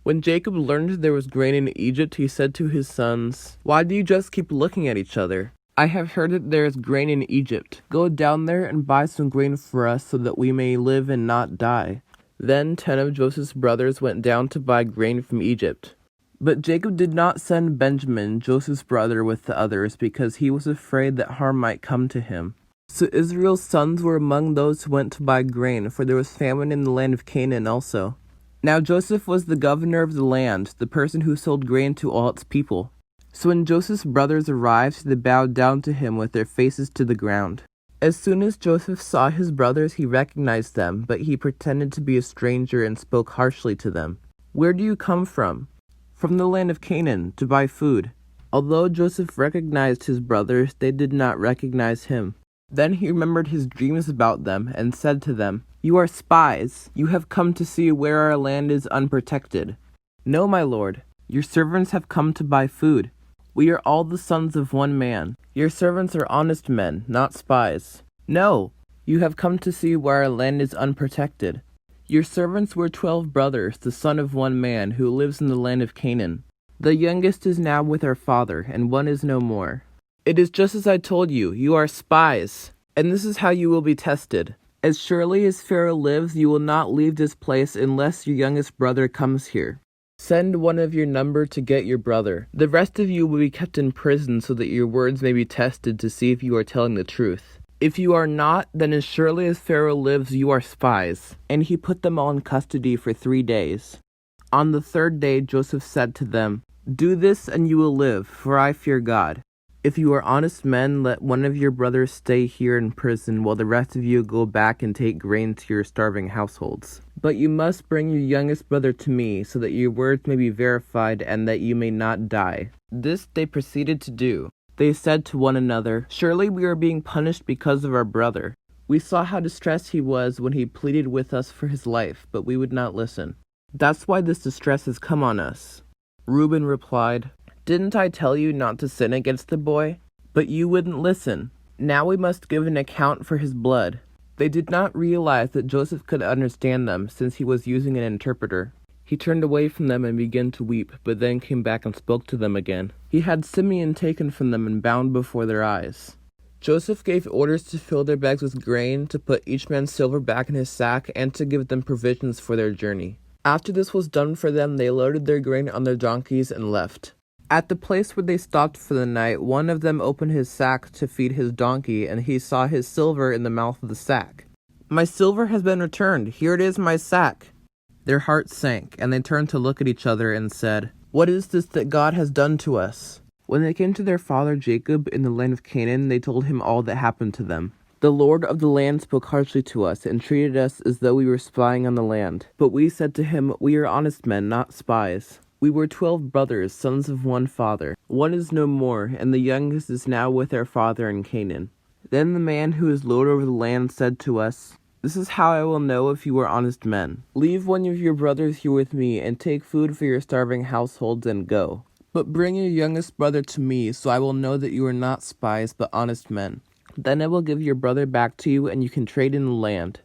When Jacob learned there was grain in Egypt, he said to his sons, "Why do you just keep looking at each other? I have heard that there is grain in Egypt. Go down there and buy some grain for us so that we may live and not die." Then 10 of Joseph's brothers went down to buy grain from Egypt. But Jacob did not send Benjamin, Joseph's brother, with the others, because he was afraid that harm might come to him. So Israel's sons were among those who went to buy grain, for there was famine in the land of Canaan also. Now Joseph was the governor of the land, the person who sold grain to all its people. So when Joseph's brothers arrived, they bowed down to him with their faces to the ground. As soon as Joseph saw his brothers, he recognized them, but he pretended to be a stranger and spoke harshly to them. "Where do you come from?" "From the land of Canaan, to buy food." Although Joseph recognized his brothers, they did not recognize him. Then he remembered his dreams about them and said to them, "You are spies. You have come to see where our land is unprotected." "No, my lord. Your servants have come to buy food. We are all the sons of one man. Your servants are honest men, not spies." "No, you have come to see where our land is unprotected. Your servants were 12 brothers, the son of one man, who lives in the land of Canaan. The youngest is now with our father, and one is no more. It is just as I told you, you are spies, and this is how you will be tested. As surely as Pharaoh lives, you will not leave this place unless your youngest brother comes here. Send one of your number to get your brother. The rest of you will be kept in prison so that your words may be tested to see if you are telling the truth. If you are not, then as surely as Pharaoh lives, you are spies." And he put them all in custody for 3 days. On the 3rd day, Joseph said to them, "Do this and you will live, for I fear God. If you are honest men, let one of your brothers stay here in prison, while the rest of you go back and take grain to your starving households. But you must bring your youngest brother to me, so that your words may be verified and that you may not die." This they proceeded to do. They said to one another, "Surely we are being punished because of our brother. We saw how distressed he was when he pleaded with us for his life, but we would not listen. That's why this distress has come on us." Reuben replied, "Didn't I tell you not to sin against the boy? But you wouldn't listen. Now we must give an account for his blood." They did not realize that Joseph could understand them, since he was using an interpreter. He turned away from them and began to weep, but then came back and spoke to them again. He had Simeon taken from them and bound before their eyes. Joseph gave orders to fill their bags with grain, to put each man's silver back in his sack, and to give them provisions for their journey. After this was done for them, they loaded their grain on their donkeys and left. At the place where they stopped for the night, one of them opened his sack to feed his donkey, and he saw his silver in the mouth of the sack. "My silver has been returned. Here it is, my sack." Their hearts sank, and they turned to look at each other and said, "What is this that God has done to us?" When they came to their father Jacob in the land of Canaan, they told him all that happened to them. "The Lord of the land spoke harshly to us and treated us as though we were spying on the land. But we said to him, 'We are honest men, not spies.' We were 12 brothers, sons of one father. One is no more, and the youngest is now with our father in Canaan." Then the man who is lord over the land said to us, "This is how I will know if you are honest men. Leave one of your brothers here with me, and take food for your starving households and go. But bring your youngest brother to me, so I will know that you are not spies, but honest men. Then I will give your brother back to you, and you can trade in the land."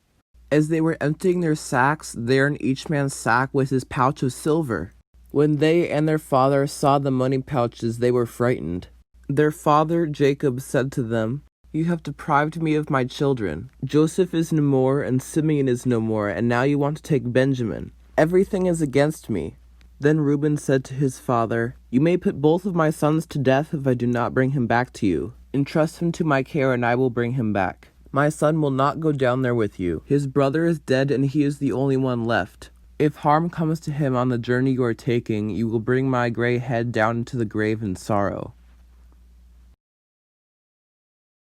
As they were emptying their sacks, there in each man's sack was his pouch of silver. When they and their father saw the money pouches, they were frightened. Their father Jacob said to them, "You have deprived me of my children. Joseph is no more, and Simeon is no more, and now you want to take Benjamin. Everything is against me." Then Reuben said to his father, "You may put both of my sons to death if I do not bring him back to you. Entrust him to my care, and I will bring him back. My son will not go down there with you. His brother is dead, and he is the only one left. If harm comes to him on the journey you are taking, you will bring my gray head down into the grave in sorrow."